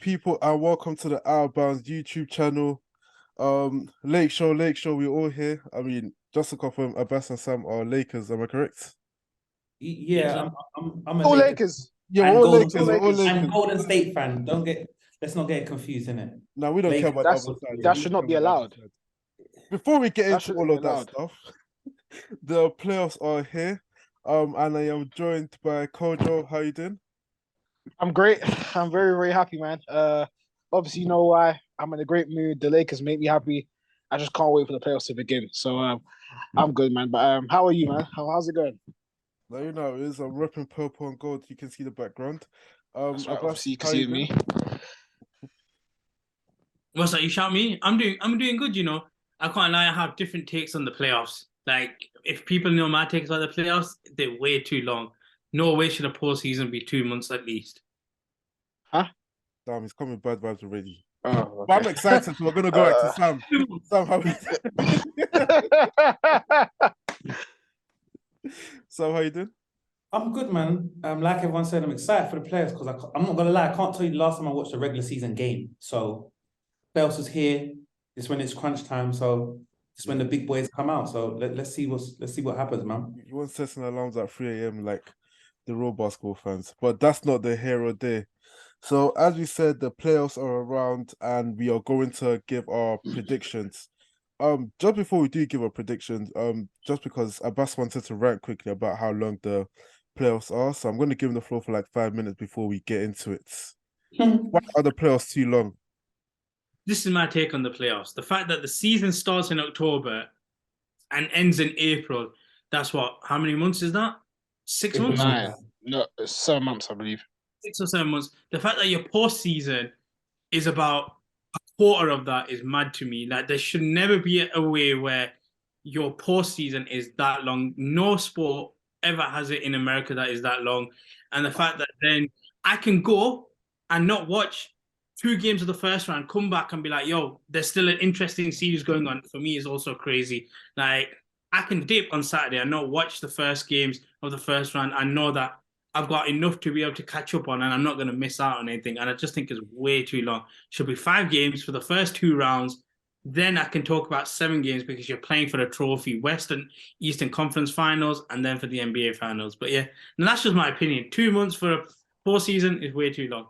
people, and welcome to the Outbounds YouTube channel. Lake Show, we're all here. I mean, just to confirm, Abbas and Sam are Lakers, am I correct? Yeah, I'm a All Lakers Lakers. Yeah, and we're all Golden, Lakers, we're all and Lakers. Golden State fan. Let's not get it confused, innit? No, we don't care about the That's- other side. that We should care not be about the other allowed. side. Before we get That into shouldn't all be of that allowed. stuff, the playoffs are here. And I am joined by Kojo. How you doing? I'm great. I'm very, very happy, man. Obviously, you know why. I'm in a great mood. The Lakers make me happy. I just can't wait for the playoffs to begin. So I'm good, man. But how are you, man? How's it going? Now you know it is. I'm repping purple and gold. You can see the background. That's right. Abbas, Obviously, you can how see you me. doing? What's that? You shout me? I'm doing good. You know, I can't lie. I have different takes on the playoffs. Like, if people know my takes on the playoffs, they're way too long. No way should a postseason be 2 months at least. Damn, he's coming bad vibes already. Oh, But I'm excited. So we're gonna go back to Sam. Sam, how Sam, how you doing? I'm good, man. Like everyone said, I'm excited for the playoffs because I'm not gonna lie, I can't tell you the last time I watched a regular season game. So playoffs is here. It's when it's crunch time. So it's when the big boys come out. So let's see what happens, man. You want setting alarms at 3 a.m. like the real basketball fans, but that's not the here or there. So as we said, the playoffs are around, and we are going to give our predictions. Just before we do give our predictions, just because Abbas wanted to rant quickly about how long the playoffs are, so I'm going to give him the floor for like 5 minutes before we get into it. Why are the playoffs too long? This is my take on the playoffs. The fact that the season starts in October and ends in April. That's what? How many months is that? 6 months? 9. No, 7 months, I believe. 6 or 7 months. The fact that your postseason is about a quarter of that is mad to me. Like, there should never be a way where your postseason is that long. No sport ever has it in America that is that long. And the fact that then I can go and not watch 2 games of the first round, come back and be like, yo, there's still an interesting series going on, for me is also crazy. Like, I can dip on Saturday and not watch the first games of the first round. I know that I've got enough to be able to catch up on, and I'm not going to miss out on anything. And I just think it's way too long. Should be 5 games for the first 2 rounds. Then I can talk about 7 games because you're playing for the trophy, Western, Eastern Conference Finals, and then for the NBA Finals. But yeah, and that's just my opinion. 2 months for a postseason is way too long.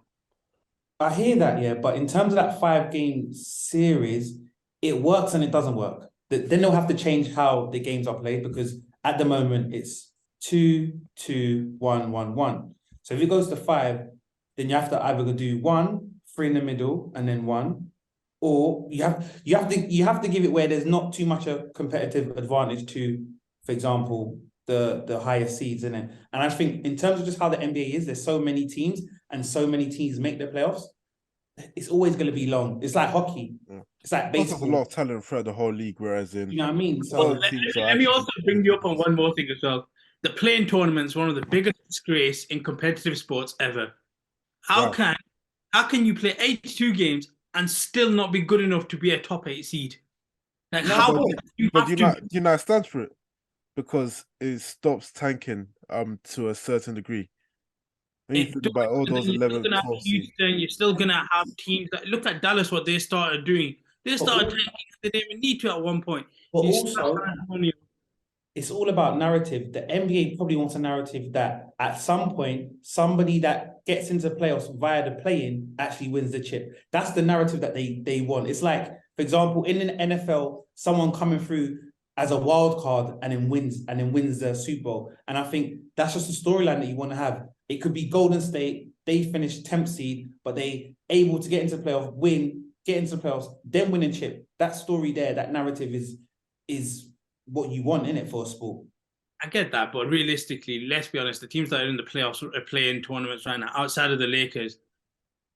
I hear that, yeah, but in terms of that 5-game series, it works and it doesn't work. Then they'll have to change how the games are played because at the moment it's 2, 2, 1, 1, 1. So if it goes to 5, then you have to either do 1, 3 in the middle, and then 1, or you have to give it where there's not too much a competitive advantage to, for example, the higher seeds in it. And I think in terms of just how the NBA is, there's so many teams and so many teams make the playoffs. It's always going to be long. It's like hockey. Yeah. It's like baseball. There's a lot of talent throughout the whole league, whereas in you know what I mean. So let me also bring you up on one more thing as well. The playing tournament is one of the biggest disgrace in competitive sports ever. How can you play 82 games and still not be good enough to be a top 8 seed? Like, but you know, it stands for it because it stops tanking to a certain degree. When you think about all those 11, 12 Houston, you're still gonna have teams that look at Dallas. What they started doing, they started tanking. They didn't even need to at one point. But also, it's all about narrative. The NBA probably wants a narrative that at some point, somebody that gets into playoffs via the play-in actually wins the chip. That's the narrative that they want. It's like, for example, in an NFL, someone coming through as a wild card and then wins the Super Bowl. And I think that's just a storyline that you want to have. It could be Golden State, they finished 10th seed, but they able to get into playoffs, get into playoffs, then win a chip. That story there, that narrative is what you want in it for a sport. I get that, but realistically, let's be honest, the teams that are in the playoffs are playing tournaments right now, outside of the Lakers,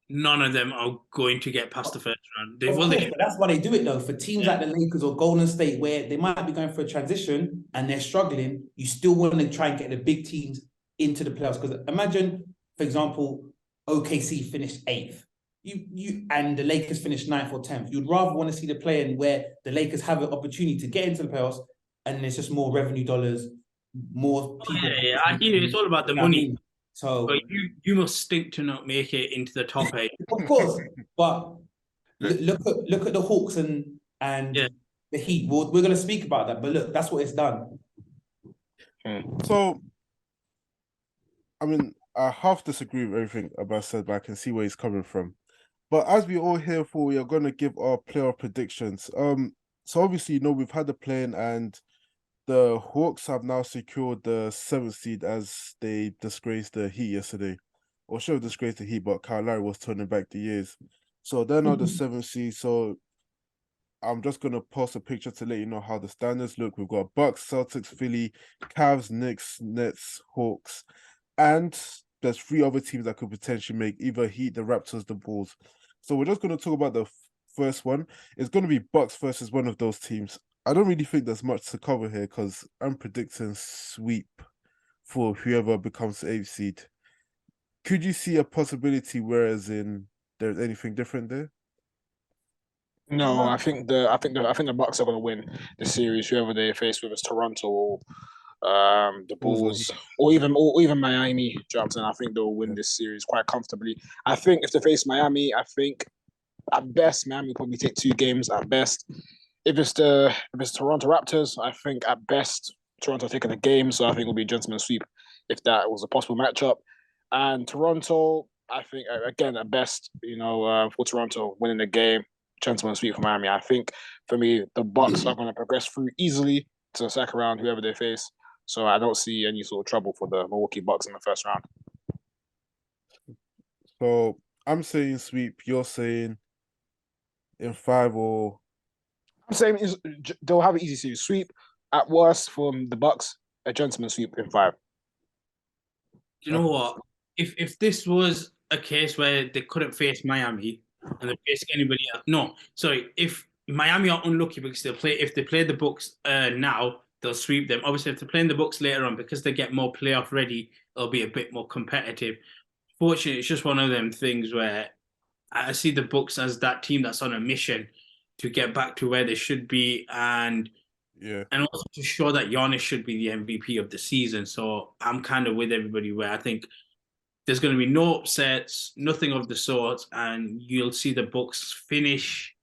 none of them are going to get past the first round. But that's why they do it though. For teams like the Lakers or Golden State, where they might be going for a transition and they're struggling, you still want to try and get the big teams into the playoffs. Because imagine, for example, OKC finished 8th. You and the Lakers finished 9th or 10th. You'd rather want to see the play-in where the Lakers have an opportunity to get into the playoffs and there's just more revenue dollars, more people. I hear it's all about the money. So But you must stink to not make it into the top 8. of course, but look at the Hawks and Yeah. the Heat. We're going to speak about that, but look, that's what it's done. So, I mean, I half disagree with everything Abbas said, but I can see where he's coming from. But as we all here for, we are going to give our playoff predictions. So obviously, we've had the play-in, and the Hawks have now secured the 7th seed as they disgraced the Heat yesterday. Or should have disgraced the Heat, but Kyle Lowry was turning back the years. So they're now the 7th seed. So I'm just going to post a picture to let you know how the standards look. We've got Bucks, Celtics, Philly, Cavs, Knicks, Nets, Hawks, and there's 3 other teams that could potentially make either Heat, the Raptors, the Bulls. So we're just going to talk about the first one. It's going to be Bucks versus one of those teams. I don't really think there's much to cover here because I'm predicting sweep for whoever becomes the 8th seed. Could you see a possibility whereas there's anything different there? No, I think the Bucks are going to win the series, whoever they face, whether it's Toronto or the Bulls, or even Miami. Johnson, I think they'll win this series quite comfortably. I think if they face Miami, I think at best Miami will probably take 2 games at best. If it's Toronto Raptors, I think at best Toronto taking a game, so I think it'll be a gentleman's sweep if that was a possible matchup. And Toronto, I think again at best, for Toronto winning the game, gentleman's sweep for Miami. I think for me, the Bucks are going to progress through easily to the second round, whoever they face. So I don't see any sort of trouble for the Milwaukee Bucks in the first round. So I'm saying sweep. You're saying in 5 or. I'm saying they'll have an easy series. Sweep at worst from the Bucks, a gentleman's sweep in 5. Do you know what? If this was a case where they couldn't face Miami and they face anybody else, no. Sorry, if Miami are unlucky because if they play the Bucks now, they'll sweep them. Obviously, if they're playing the Bucks later on, because they get more playoff ready, it'll be a bit more competitive. Fortunately, it's just one of them things where I see the Bucks as that team that's on a mission to get back to where they should be, and also to show that Giannis should be the MVP of the season. So I'm kind of with everybody where I think there's going to be no upsets, nothing of the sort, and you'll see the Bucks finish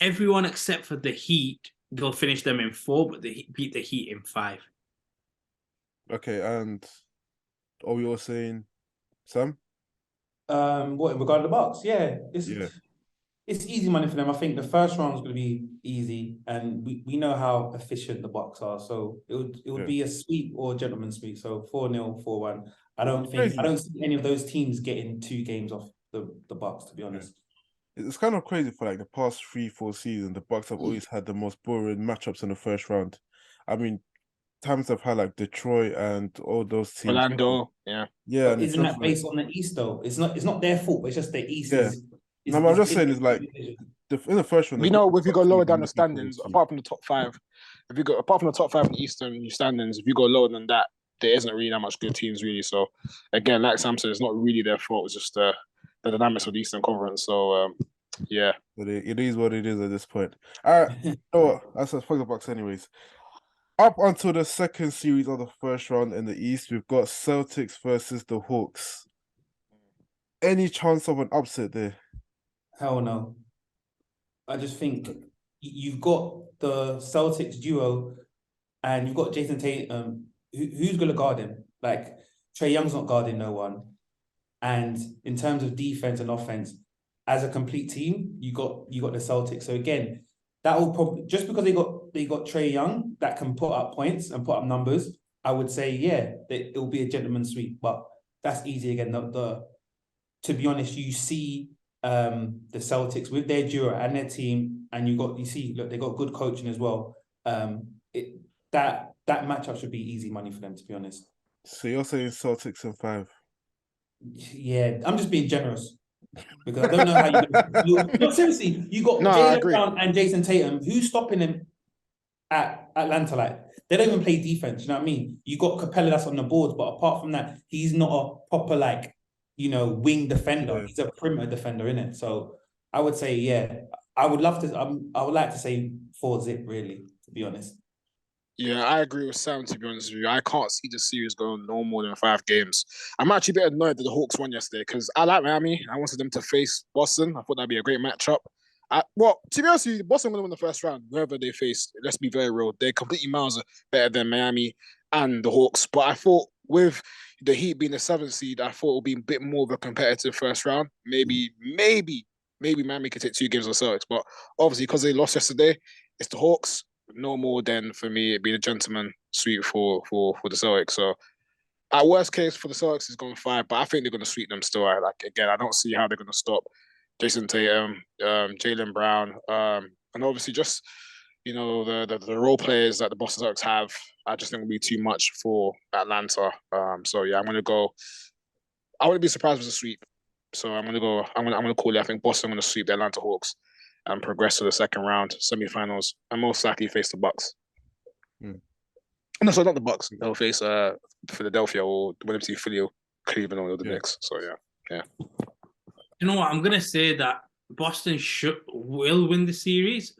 everyone except for the Heat. They'll finish them in 4, but they beat the Heat in 5. Okay, and are we all saying Sam? What in regard to the Bucks? Yeah, it's easy money for them. I think the first round is going to be easy, and we know how efficient the Bucks are. So it would be a sweep or a gentleman's sweep. So 4-0, 4-1. I don't see any of those teams getting 2 games off the Bucks, to be honest. It's kind of crazy for like the past 3-4 seasons. The Bucks have always had the most boring matchups in the first round. I mean, times I've had like Detroit and all those teams. Orlando, yeah. But isn't that based on the East though? It's not their fault. It's just the East. No, I'm just saying it's like in the first one. If you go lower down the standings, apart from the top 5, apart from the top 5 in the Eastern standings, if you go lower than that, there isn't really that much good teams really. So again, like Sam said, it's not really their fault. It's just the dynamics of the Eastern Conference. So yeah, but it is what it is at this point. All right, that's fuck the Bucks anyways. Up until the second series of the first round in the East, we've got Celtics versus the Hawks. Any chance of an upset there? Hell no. I just think you've got the Celtics duo and you've got Jason Tatum. Who's going to guard him? Like, Trae Young's not guarding no one. And in terms of defense and offense, as a complete team, you got the Celtics. So again, that will probably, just because they got Trae Young that can put up points and put up numbers, I would say, it will be a gentleman's sweep. But that's easy again. To be honest, you see the Celtics with their duo and their team, and they got good coaching as well. That matchup should be easy money for them, to be honest. So you're saying Celtics in 5? Yeah, I'm just being generous because I don't know how you. Seriously, you got Jaylen Brown and Jason Tatum. Who's stopping them at Atlanta? Like, they don't even play defense. You know what I mean? You got Capella that's on the boards, but apart from that, he's not a proper wing defender. Yeah. He's a perimeter defender, innit? So I would say, I would like to say 4-0, really, to be honest. Yeah, I agree with Sam, to be honest with you. I can't see the series going no more than 5 games. I'm actually a bit annoyed that the Hawks won yesterday because I like Miami. I wanted them to face Boston. I thought that'd be a great matchup. Well, to be honest with you, Boston will win the first round, whoever they face. Let's be very real. They're completely miles better than Miami and the Hawks. But I thought with the Heat being the 7th seed, I thought it would be a bit more of a competitive first round. Maybe Miami could take 2 games of Celtics. But obviously, because they lost yesterday, it's the Hawks no more than for me it being a gentleman sweep for the Celtics. So at worst case for the Celtics is going 5, but I think they're going to sweep them still. I don't see how they're going to stop Jason Tatum, Jaylen Brown, and obviously just the role players that the Boston Celtics have. I just think it'll be too much for Atlanta. So yeah, I'm going to go. I wouldn't be surprised with a sweep. So I'm going to go. I'm going to call it. I think Boston going to sweep the Atlanta Hawks and progress to the second round, semifinals, and most likely face the Bucks. No, sorry, not the Bucks. They'll face Philadelphia or whether it's Philly or Cleveland or the Knicks. So yeah. You know what? I'm gonna say that Boston will win the series.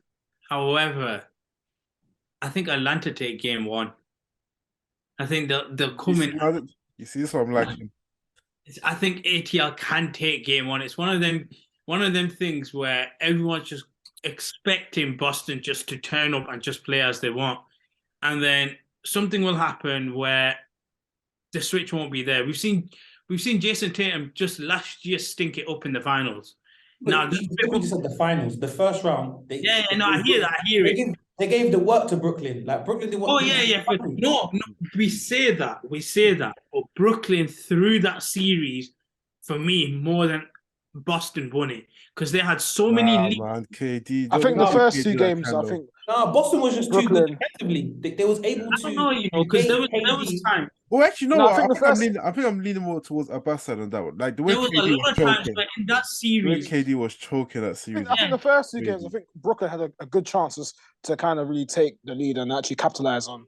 However, I think Atlanta take game 1. I think they'll come in. You see, this what I'm liking. I think ATL can take game 1. It's one of them things where everyone's just expecting Boston just to turn up and just play as they want, and then something will happen where the switch won't be there. We've seen Jason Tatum just last year stink it up in the finals. Now, we just said the finals, the first round. I hear it. They gave the work to Brooklyn. Like Brooklyn did what. Oh yeah. No, we say that, but Brooklyn threw that series for me more than Boston won it because they had so many. Man, KD. I think the first 2 games. I think Boston was just too good defensively. They was able to. I don't know, because there was time. Well, actually, no. I think I'm leaning more towards Abbas side on that one. Like the way there was KD a lot of times choking. where in that series, The way KD was choking that series. I think the first 2 games, I think Brooklyn had a good chances to kind of really take the lead and actually capitalize on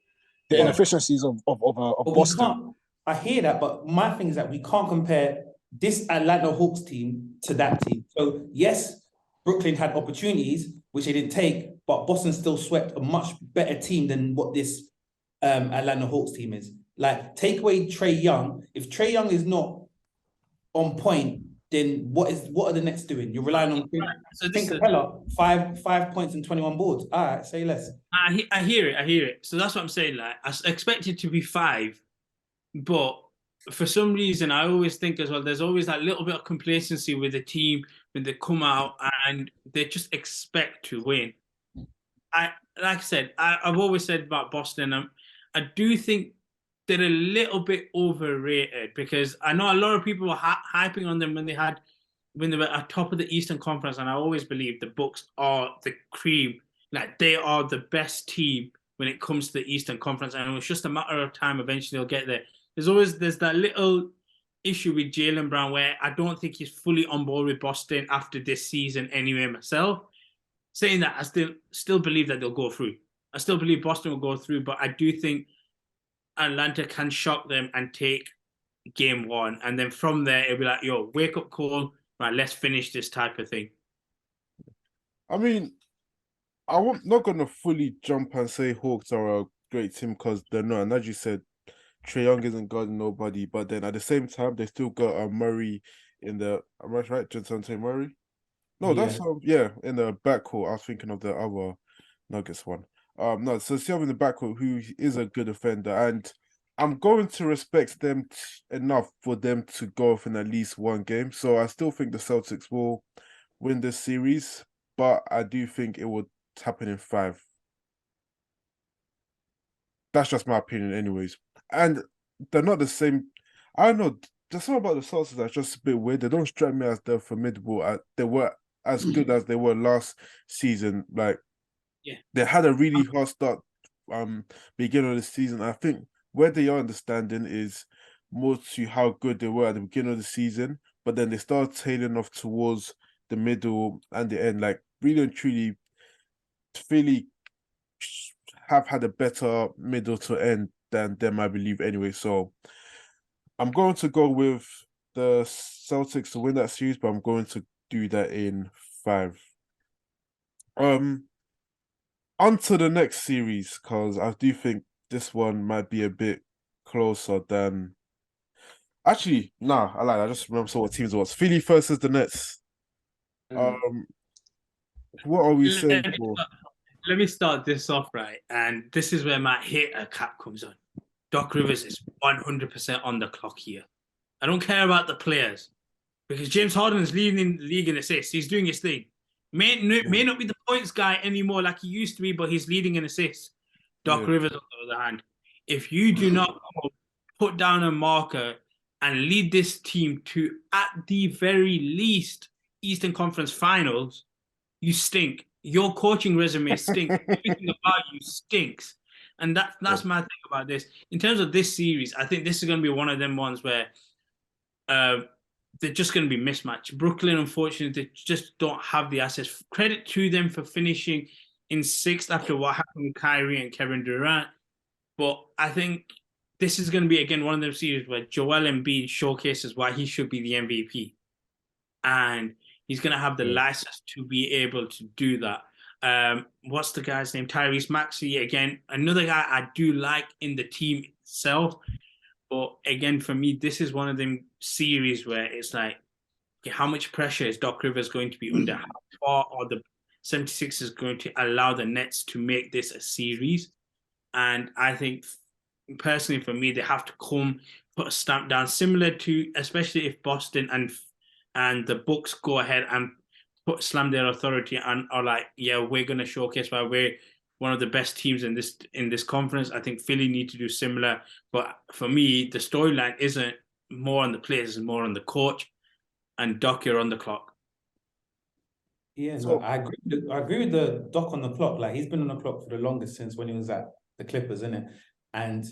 the inefficiencies of Boston. I hear that, but my thing is that we can't compare this Atlanta Hawks team to that team. So yes, Brooklyn had opportunities which they didn't take, but Boston still swept a much better team than what this Atlanta Hawks team is. Like, take away Trae Young. If Trae Young is not on point, then what are the Nets doing? You're relying on Clint Capella, 5 points and 21 boards. All right, say less. I hear it. So that's what I'm saying. Like, I expect it to be 5, but for some reason, I always think as well, there's always that little bit of complacency with the team when they come out and they just expect to win. Like I said, I've always said about Boston, I do think they're a little bit overrated because I know a lot of people were hyping on them when they were at top of the Eastern Conference, and I always believe the Bucks are the cream, like they are the best team when it comes to the Eastern Conference, and it was just a matter of time. Eventually, they'll get there. There's that little issue with Jaylen Brown where I don't think he's fully on board with Boston after this season. Anyway, myself saying that, I still believe that they'll go through. I still believe Boston will go through, but I do think Atlanta can shock them and take game 1. And then from there, it'll be like, yo, wake up call. Right, let's finish this type of thing. I mean, I'm not going to fully jump and say Hawks are a great team because they're not. And as you said, Trae Young isn't guarding nobody. But then at the same time, they still got Murray in the... Am I right? Dejounte Murray? No, that's... in the backcourt. I was thinking of the other Nuggets one. No, so Siakam in the backcourt, who is a good defender, and I'm going to respect them enough for them to go off in at least 1 game. So I still think the Celtics will win this series, but I do think it will happen in 5. That's just my opinion, anyways. And they're not the same. I don't know. There's something about the Celtics that's just a bit weird. They don't strike me as they're formidable. They were as good as they were last season. Like, they had a really hard start beginning of the season. I think where they are understanding is more to how good they were at the beginning of the season, but then they started tailing off towards the middle and the end. Like, really and truly, Philly have had a better middle to end than them, I believe, anyway. So I'm going to go with the Celtics to win that series, but I'm going to do that in 5. On to the next series, because I do think this one might be a bit closer than. Actually, nah, I like that. I just remember what teams it was. Philly versus the Nets. Um, what are we Let saying me for? start, let me start this off right, and this is where my hater cap comes on. Doc Rivers is 100% on the clock here. I don't care about the players because James Harden is leading the league in assists. He's doing his thing. May not be the points guy anymore like he used to be, but he's leading in assists. Doc Yeah. Rivers, on the other hand, if you do not put down a marker and lead this team to, at the very least, Eastern Conference Finals, you stink. Your coaching resume stinks. Everything about you stinks. And that's my thing about this. In terms of this series, I think this is going to be one of them ones where they're just going to be mismatched. Brooklyn, unfortunately, they just don't have the assets. Credit to them for finishing in sixth after what happened with Kyrie and Kevin Durant. But I think this is going to be, again, one of those series where Joel Embiid showcases why he should be the MVP. And he's going to have the license to be able to do that. What's the guy's name? Tyrese Maxey, again, another guy I do like in the team itself. But again, for me, this is one of them series where it's like, okay, how much pressure is Doc Rivers going to be under? How far are the 76ers going to allow the Nets to make this a series? And I think, personally, for me, they have to come, put a stamp down, similar to, especially if Boston and the Bucks go ahead and slam their authority and are like, yeah, we're going to showcase why we're one of the best teams in this conference. I think Philly need to do similar. But for me, the storyline isn't more on the players, it's more on the coach. And Doc, you're on the clock. Yeah, so, I agree with the Doc on the clock. Like, he's been on the clock for the longest since when he was at the Clippers, isn't it? And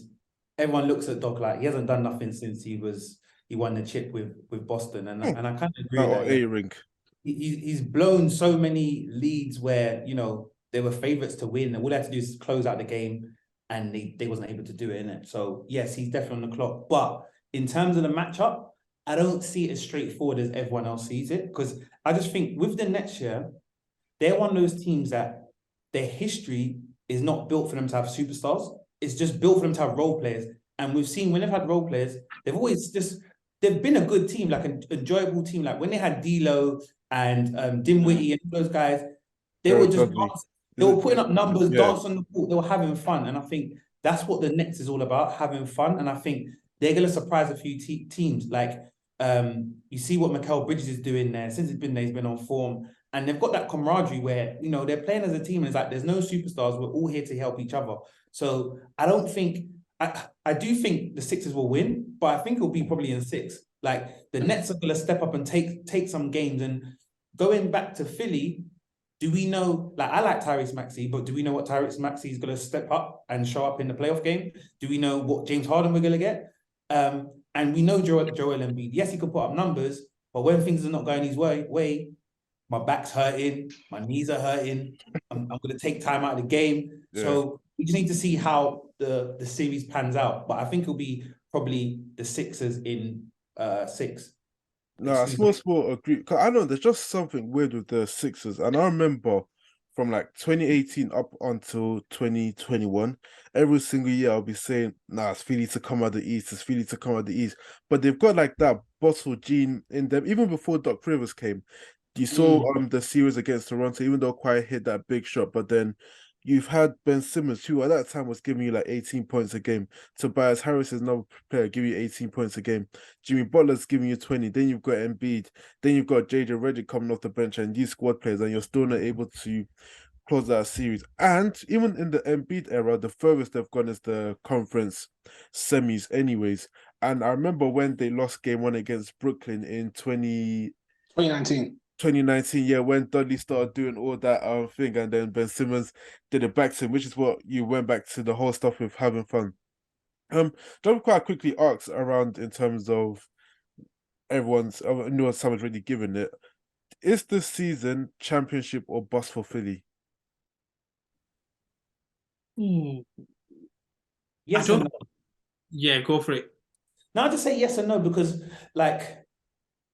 everyone looks at Doc like he hasn't done nothing since he won the chip with Boston. And I kind of agree that A-ring. He's blown so many leads where, you know, they were favourites to win. And all they had to do is close out the game, and they wasn't able to do it, innit? So, yes, he's definitely on the clock. But in terms of the matchup, I don't see it as straightforward as everyone else sees it. Because I just think with the Nets year, they're one of those teams that their history is not built for them to have superstars. It's just built for them to have role players. And we've seen when they've had role players, they've been a good team, like an enjoyable team. Like when they had D'Lo and Dinwiddie and those guys, they were just they were putting up numbers, dancing on the court, they were having fun. And I think that's what the Nets is all about, having fun. And I think they're going to surprise a few teams. Like you see what Mikal Bridges is doing there. Since he's been on form. And they've got that camaraderie where, you know, they're playing as a team and it's like, there's no superstars. We're all here to help each other. So I don't think, I do think the Sixers will win, but I think it'll be probably in 6. Like the Nets are going to step up and take some games. And going back to Philly, do we know, like I like Tyrese Maxey, but do we know what Tyrese Maxey is going to step up and show up in the playoff game? Do we know what James Harden we're going to get? And we know Joel Embiid. Yes, he could put up numbers, but when things are not going his way, my back's hurting, my knees are hurting. I'm going to take time out of the game. Yeah. So we just need to see how the series pans out. But I think it'll be probably the Sixers in 6. No, small sport agree. Because I know there's just something weird with the Sixers. And I remember from like 2018 up until 2021, every single year I'll be saying, nah, it's Philly to come out the East, it's Philly to come out the East. But they've got like that bottle gene in them. Even before Doc Rivers came, you saw the series against Toronto, even though Kawhi hit that big shot, but then you've had Ben Simmons, who at that time was giving you like 18 points a game. Tobias Harris is another player, giving you 18 points a game. Jimmy Butler's giving you 20. Then you've got Embiid. Then you've got JJ Redick coming off the bench and these squad players, and you're still not able to close that series. And even in the Embiid era, the furthest they've gone is the conference semis anyways. And I remember when they lost game 1 against Brooklyn in 2019, yeah, when Dudley started doing all that thing, and then Ben Simmons did it back to him, which is what you went back to the whole stuff with having fun. Don't quite quickly ask around in terms of someone's already given it. Is this season championship or bust for Philly? Yes or no? Yeah, go for it. No, I'll just say yes or no, because like,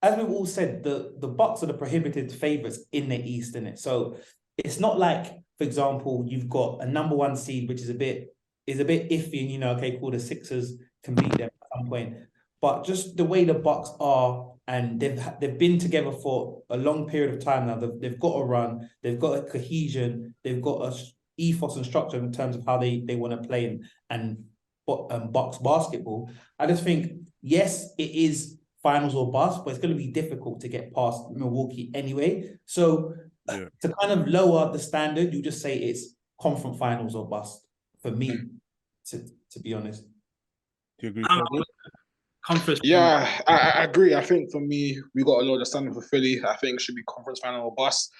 as we've all said, the Bucks are the prohibited favorites in the East, innit? So it's not like for example, you've got a number one seed, which is a bit iffy, and okay, cool, the Sixers can beat them at some point. But just the way the Bucks are, and they've been together for a long period of time now. They've got a run, they've got a cohesion, they've got a ethos and structure in terms of how they want to play and Bucks basketball. I just think, yes, it is finals or bust, but it's going to be difficult to get past Milwaukee anyway. So to kind of lower the standard, you just say it's conference finals or bust for me, to be honest. Do you agree, I'm Fabio? conference. Yeah, I agree. I think for me, we got a lot of standing for Philly. I think it should be conference final or bust.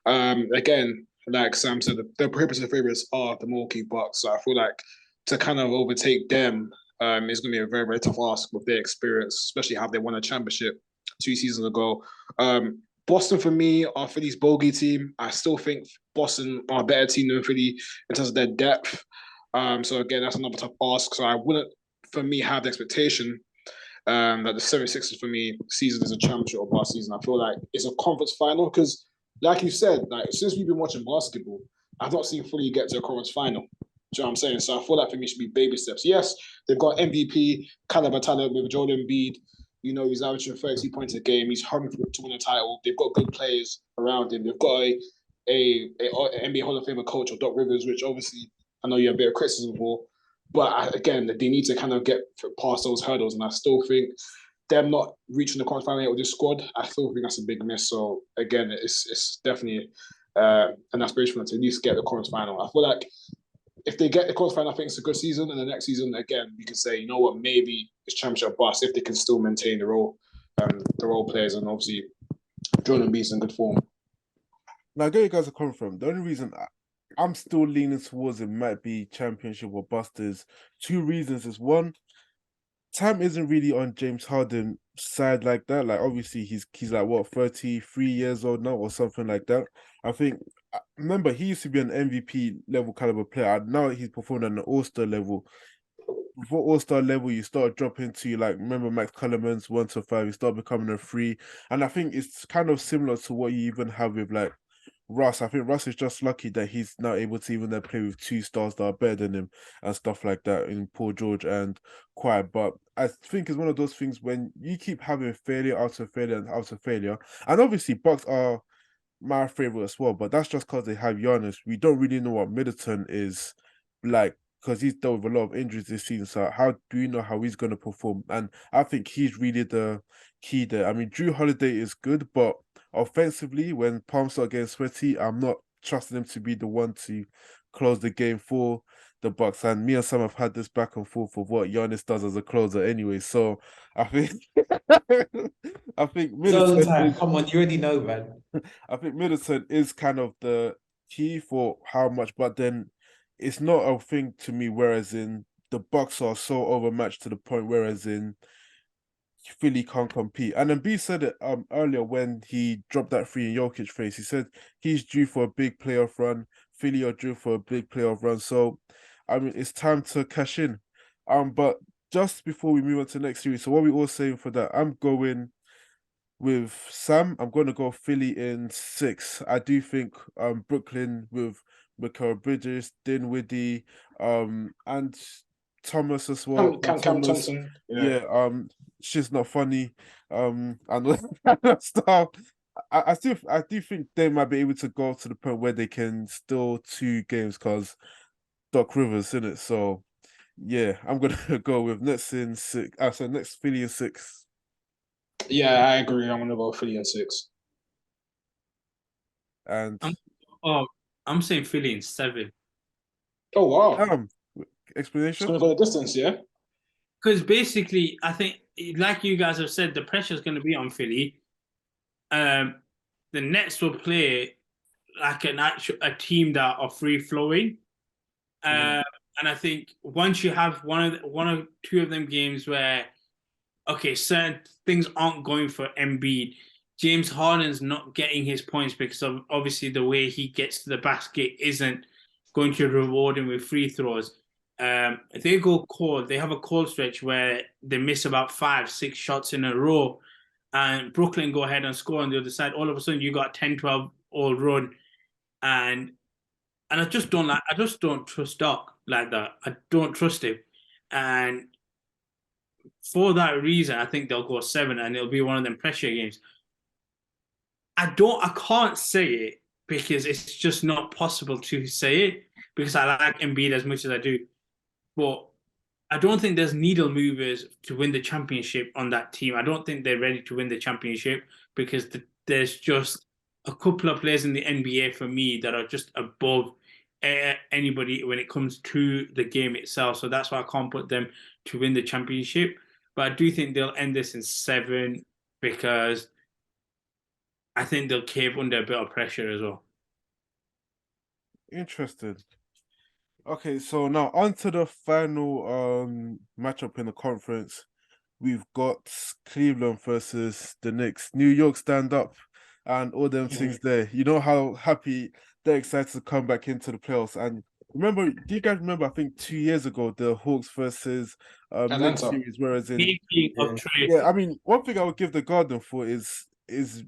Again, like Sam said, the prohibitive favorites are the Milwaukee Bucks. So I feel like to kind of overtake them is going to be a very, very tough ask with their experience, especially how they won a championship 2 seasons ago. Boston, for me, are Philly's bogey team. I still think Boston are a better team than Philly in terms of their depth. So again, that's another tough ask. So I wouldn't, for me, have the expectation that the 76ers, for me, season is a championship or bust season. I feel like it's a conference final because, like you said, like since we've been watching basketball, I've not seen Philly get to a conference final. Do you know what I'm saying? So I feel like for me, it should be baby steps. Yes, they've got MVP caliber talent with Joel Embiid. He's averaging 30 points a game. He's hungry to win a title. They've got good players around him. They've got a NBA Hall of Famer coach, Doc Rivers, which obviously I know you have a bit of criticism for. But again, they need to kind of get past those hurdles. And I still think them not reaching the conference final with this squad, I still think that's a big miss. So again, it's definitely an aspiration for them to at least get the conference final. I feel like if they get the conference final, I think it's a good season. And the next season, again, we can say, you know what, maybe it's championship bust if they can still maintain the role players, and obviously Joel Embiid's in good form. Now, I get you guys are coming from. The only reason I'm still leaning towards it might be championship or bust is 2 reasons. Is one, time isn't really on James Harden's side like that. Like obviously he's like what 33 years old now or something like that. I think remember he used to be an MVP level caliber player. Now he's performing at an All-Star level. Before All-Star level, you start dropping to like remember Max Kellerman's 1 to 5. You start becoming a 3, and I think it's kind of similar to what you even have with like Russ. I think Russ is just lucky that he's now able to even then play with 2 stars that are better than him and stuff like that in Paul George and Kawhi. But I think it's one of those things when you keep having failure after failure and after failure, and obviously Bucks are my favorite as well, but that's just because they have Giannis. We don't really know what Middleton is like because he's dealt with a lot of injuries this season. So how do you know how he's going to perform? And I think he's really the key there. I mean, Drew Holiday is good, but offensively, when palms start getting sweaty, I'm not trusting him to be the one to close the game for the Bucks. And me and Sam have had this back and forth of what Giannis does as a closer anyway. So I think I think Middleton Come on, you already know, man. I think Middleton is kind of the key for how much, but then it's not a thing to me, whereas in the Bucks are so overmatched to the point whereas in Philly can't compete. And then B said it earlier when he dropped that 3 in Jokic face. He said he's due for a big playoff run. Philly are due for a big playoff run. So I mean it's time to cash in. But just before we move on to the next series, so what are we all saying for that? I'm going with Sam. I'm going to go Philly in 6. I do think Brooklyn with Mikal Bridges, Dinwiddie, and Thomas as well. Cam Thompson. Yeah, she's not funny. And that stuff. I do think they might be able to go to the point where they can still 2 games because Doc Rivers in it. So yeah, I'm gonna go with Nets in 6. So next Philly in 6. Yeah, I agree. I'm gonna go Philly in 6. And I'm saying Philly in 7. Oh wow! Explanation? It's gonna go the distance, yeah. Because basically, I think, like you guys have said, the pressure is going to be on Philly. The Nets will play like a team that are free flowing, and I think once you have one or 2 of them games where, okay, certain things aren't going for Embiid, James Harden's not getting his points because of obviously the way he gets to the basket isn't going to reward him with free throws. If they go cold, they have a cold stretch where they miss about 5-6 shots in a row, and Brooklyn go ahead and score on the other side. All of a sudden, you got 10-12 all run, and And I just don't trust Doc like that. I don't trust him. And for that reason, I think they'll go 7 and it'll be one of them pressure games. I can't say it because it's just not possible to say it because I like Embiid as much as I do. But I don't think there's needle movers to win the championship on that team. I don't think they're ready to win the championship because there's just a couple of players in the NBA for me that are just above anybody when it comes to the game itself. So that's why I can't put them to win the championship. But I do think they'll end this in 7 because I think they'll cave under a bit of pressure as well. Interesting. Okay, so now on to the final matchup in the conference. We've got Cleveland versus the Knicks. New York stand up and all them things there. You know how happy they're excited to come back into the playoffs. And remember, do you guys remember, I think 2 years ago, the Hawks versus Knicks Atlanta. series, whereas in Speaking of trade, yeah, I mean, one thing I would give the Garden for is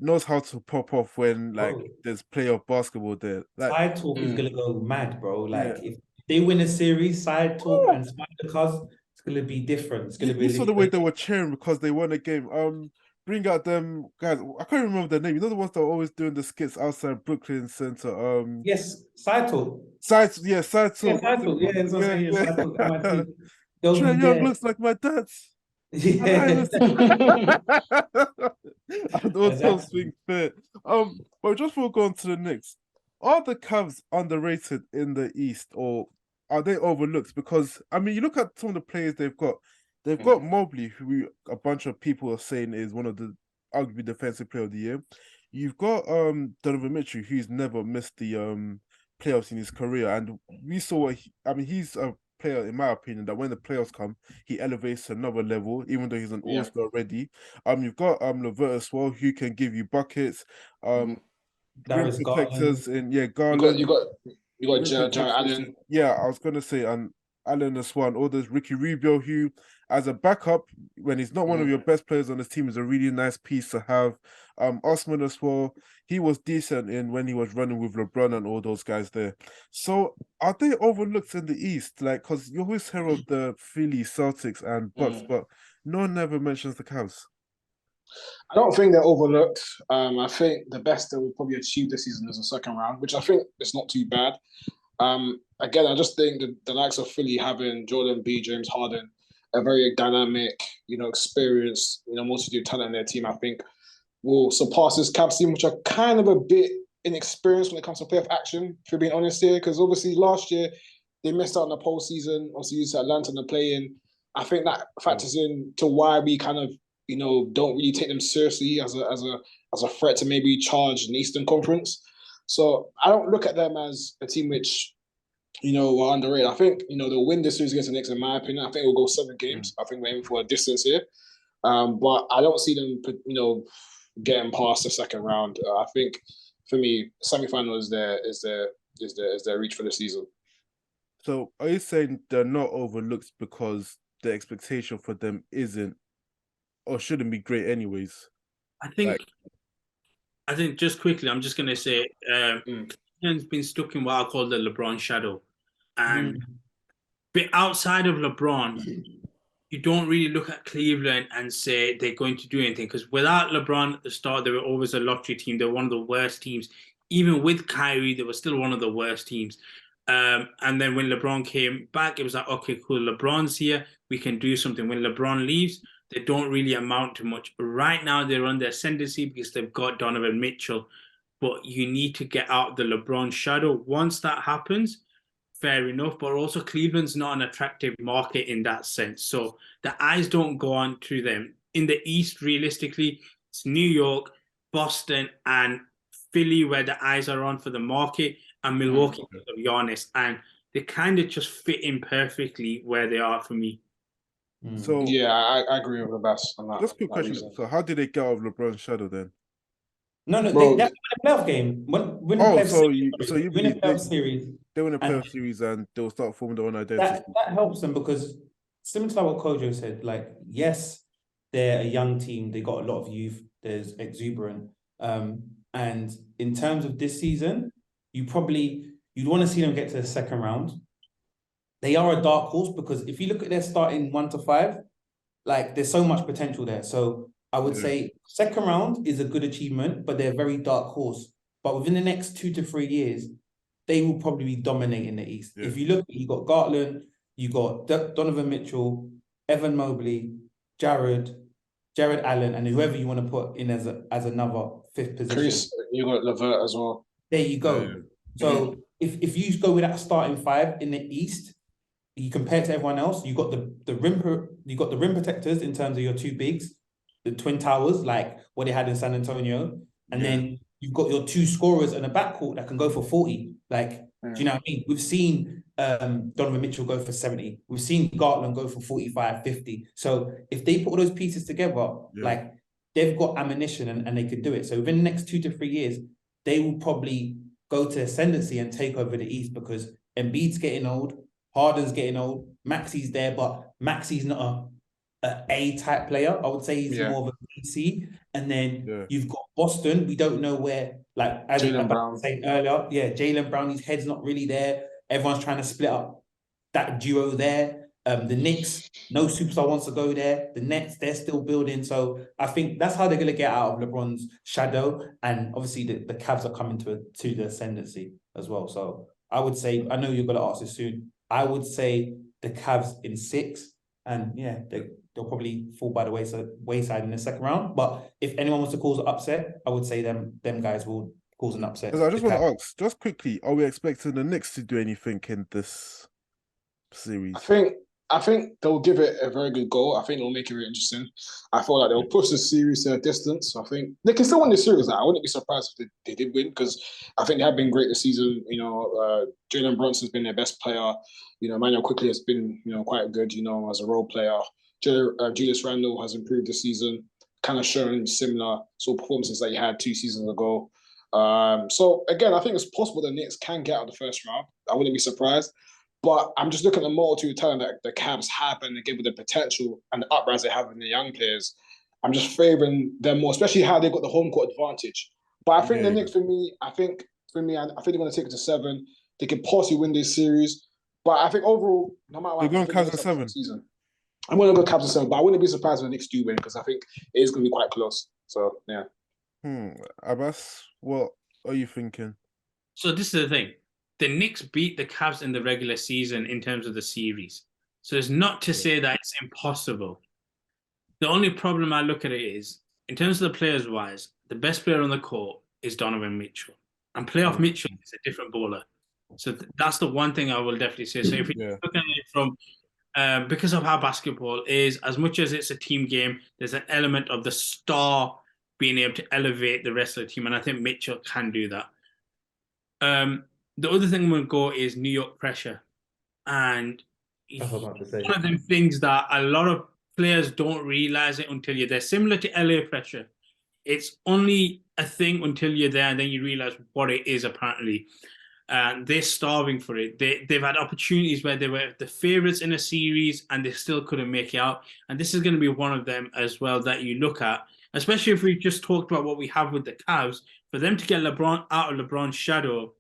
knows how to pop off when like Bro. there's playoff basketball there. Like Side talk is gonna go mad, bro. Like Yeah. if they win a series, side talk and Spider Cuz, it's gonna be different. It's gonna be you saw the way they were cheering because they won a game. Bring out them guys. I can't remember their name. You know the ones that are always doing the skits outside Brooklyn Center. yes, side talk. Side talk. Yeah, side talk. Yeah, that's what I'm saying. Yeah, side talk. That might be. They'll Trae be Young there. looks like my dad's. Yeah. And all those things fit. But just before we go on to the Knicks, are the Cavs underrated in the East or are they overlooked? Because I mean, you look at some of the players they've got. They've got Mobley, who a bunch of people are saying is one of the arguably defensive player of the year. You've got Donovan Mitchell, who's never missed the playoffs in his career, and we saw. He's a player, in my opinion, that when the playoffs come, he elevates to another level, even though he's an all-star already. You've got Levert as well, who can give you buckets, rim Darius protectors, and Garland. You got rim Jared protectors, Allen. and yeah, I was gonna say Allen as well, and all those Ricky Rubio, who as a backup, when he's not one of your best players on this team, is a really nice piece to have. Osman as well, he was decent in when he was running with LeBron and all those guys there. So are they overlooked in the East? Like, because you always hear of the Philly, Celtics, and Bucks, but no one ever mentions the Cavs. I don't think they're overlooked. I think the best they will probably achieve this season is a second round, which I think is not too bad. Again, I just think the likes of Philly having Jordan B, James Harden, a very dynamic, experienced, multitude talent in their team, I think will surpass this Cavs team, which are kind of a bit inexperienced when it comes to playoff action, if you're being honest here, because obviously last year they missed out on the postseason, obviously used Atlanta in the play-in. I think that factors in to why we kind of, don't really take them seriously as a threat to maybe charge an Eastern Conference. So I don't look at them as a team which, were underrated. I think, they'll win this series against the Knicks, in my opinion. I think we'll go 7 games. I think we're aiming for a distance here. But I don't see them, getting past the second round. I think for me, semi-final is their reach for the season. So are you saying they're not overlooked because the expectation for them isn't or shouldn't be great anyways? I think just quickly, I'm just gonna say, Cleveland's been stuck in what I call the LeBron shadow, and but outside of LeBron, you don't really look at Cleveland and say they're going to do anything because without LeBron at the start, they were always a lottery team. They were one of the worst teams. Even with Kyrie, they were still one of the worst teams. And then when LeBron came back, it was like, okay, cool, LeBron's here, we can do something. When LeBron leaves, they don't really amount to much. Right now, they're on their ascendancy because they've got Donovan Mitchell, but you need to get out the LeBron shadow. Once that happens, fair enough, but also Cleveland's not an attractive market in that sense. So the eyes don't go on to them. In the East, realistically, it's New York, Boston, and Philly where the eyes are on for the market, and Milwaukee, to be honest. And they kind of just fit in perfectly where they are for me. So yeah, I agree with the best on that. Just a quick question. Reason. So how did they get out of LeBron's shadow then? No, they won a playoff game. Win a playoff series. They win a playoff series and they'll start forming their own identity. That helps them because similar to what Kojo said, like, yes, they're a young team. They got a lot of youth. There's exuberant. And in terms of this season, you probably you'd want to see them get to the second round. They are a dark horse because if you look at their starting 1 to 5, like there's so much potential there. So I would say second round is a good achievement, but they're a very dark horse. But within the next 2 to 3 years, they will probably be dominating the East. Yeah. If you look, you got Gartland, you got Donovan Mitchell, Evan Mobley, Jared Allen, and whoever you want to put in as another fifth position. Chris, you got Levert as well. There you go. Yeah. So if you go with that starting 5 in the East, you compare it to everyone else, you got the rim protectors in terms of your 2 bigs, the Twin Towers, like what they had in San Antonio, and then you've got your 2 scorers and a backcourt that can go for 40. Like, do you know what I mean? We've seen Donovan Mitchell go for 70. We've seen Gartland go for 45, 50. So if they put all those pieces together, like they've got ammunition and they could do it. So within the next 2 to 3 years, they will probably go to ascendancy and take over the East because Embiid's getting old, Harden's getting old, Maxi's there, but Maxi's not a A-type player. I would say he's more of a B-C. And then you've got Boston. We don't know where, like, as I was saying earlier, Jaylen Brown, his head's not really there. Everyone's trying to split up that duo there. The Knicks, no superstar wants to go there. The Nets, they're still building. So I think that's how they're going to get out of LeBron's shadow. And obviously the Cavs are coming to the ascendancy as well. So I would say, I know you're going to ask this soon, I would say the Cavs in 6. And they'll probably fall by the wayside in the second round. But if anyone wants to cause an upset, I would say them guys will cause an upset. I just want to ask, just quickly, are we expecting the Knicks to do anything in this series? I think they'll give it a very good go. I think they'll make it very interesting. I feel like they'll push the series to a distance. I think they can still win the series. I wouldn't be surprised if they did win because I think they have been great this season. You know, Jalen Brunson's been their best player. You know, Emmanuel Quickly has been, you know, quite good, you know, as a role player. Julius Randle has improved this season, kind of showing similar sort of performances that he had 2 seasons ago. So again, I think it's possible the Knicks can get out of the first round. I wouldn't be surprised. But I'm just looking at the multitude of talent that the Cavs have and again with the potential and the uprise they have in the young players. I'm just favouring them more, especially how they've got the home court advantage. But I think the Knicks, I think they're going to take it to 7. They could possibly win this series. But I think overall, no matter what, you're going Cavs at 7. Season, I'm going to go Cavs at 7, but I wouldn't be surprised if the Knicks do win because I think it is going to be quite close. So yeah. Abbas, what are you thinking? So this is the thing. The Knicks beat the Cavs in the regular season in terms of the series. So it's not to say that it's impossible. The only problem I look at it is, in terms of the players-wise, the best player on the court is Donovan Mitchell. And playoff Mitchell is a different bowler. So that's the one thing I will definitely say. So if you're looking at it from, because of how basketball is, as much as it's a team game, there's an element of the star being able to elevate the rest of the team. And I think Mitchell can do that. The other thing I'm going to go is New York pressure. And one of them things that a lot of players don't realize it until you're there. Similar to LA pressure. It's only a thing until you're there and then you realize what it is apparently. They're starving for it. They've had opportunities where they were the favorites in a series and they still couldn't make it out. And this is going to be one of them as well that you look at, especially if we just talked about what we have with the Cavs. For them to get LeBron out of LeBron's shadow,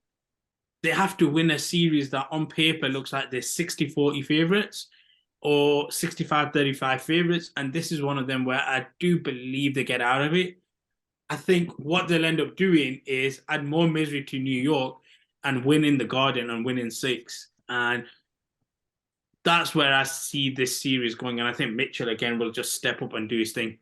they have to win a series that on paper looks like they're 60-40 favorites or 65-35 favorites. And this is one of them where I do believe they get out of it. I think what they'll end up doing is add more misery to New York and win in the Garden and win in 6. And that's where I see this series going. And I think Mitchell, again, will just step up and do his thing.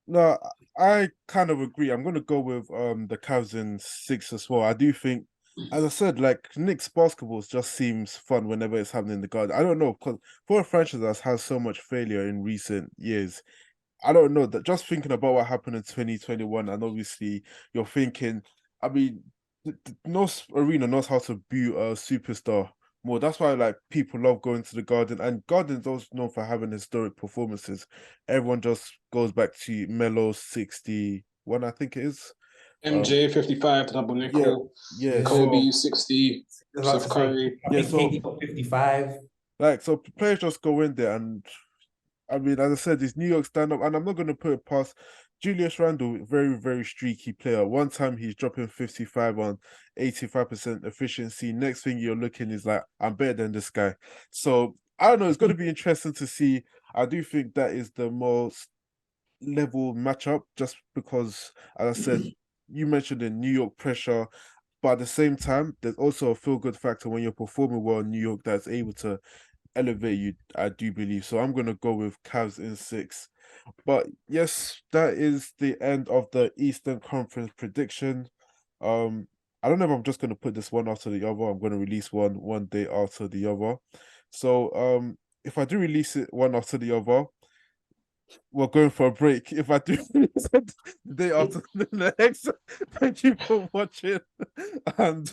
No, I kind of agree. I'm going to go with the Cavs in 6 as well. I do think, as I said, like Knicks basketball just seems fun whenever it's happening in the Garden. I don't know, because for a franchise that has so much failure in recent years, I don't know, that just thinking about what happened in 2021, and obviously you're thinking, I mean, no arena knows how to boo a superstar more. That's why like people love going to the Garden, and Garden's also known for having historic performances. Everyone just goes back to Melo's 61, I think it is. MJ 55 to double nickel. Yeah, Kobe 60. Steph Curry. I think KD got 55. Like, so players just go in there, and I mean, as I said, this New York stand up, and I'm not going to put it past Julius Randle, very, very streaky player. One time he's dropping 55 on 85% efficiency. Next thing you're looking is like, I'm better than this guy. So I don't know, it's gonna be interesting to see. I do think that is the most level matchup, just because, as I said, you mentioned the New York pressure, but at the same time, there's also a feel good factor when you're performing well in New York that's able to elevate you, I do believe. So I'm gonna go with Cavs in 6. But yes, that is the end of the Eastern Conference prediction. I don't know if I'm just gonna put this one after the other. I'm gonna release one day after the other. So if I do release it one after the other, we're going for a break. If I do release it the day after the next, thank you for watching. And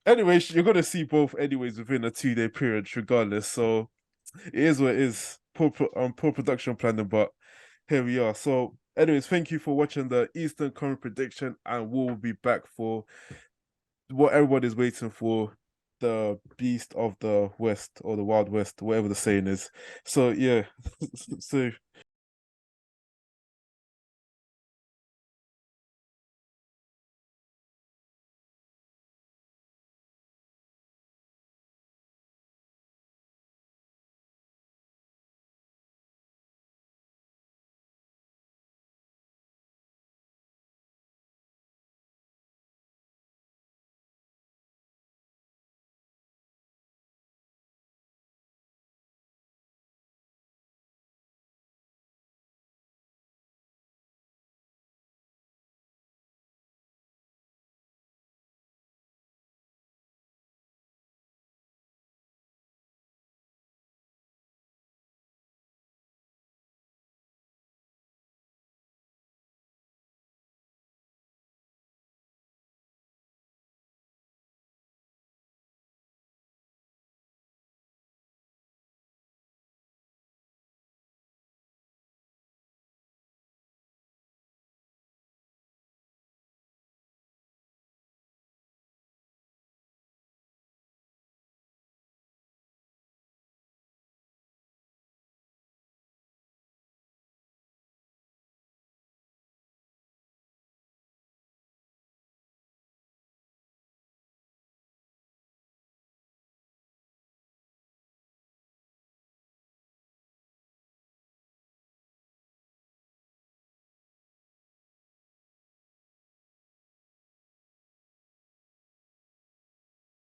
anyways, you're gonna see both anyways within a 2-day period, regardless. So it is what it is. Poor production planning, but here we are. So, anyways, thank you for watching the Eastern Conference prediction, and we'll be back for what everyone is waiting for, the Beast of the West or the Wild West, whatever the saying is. So yeah, so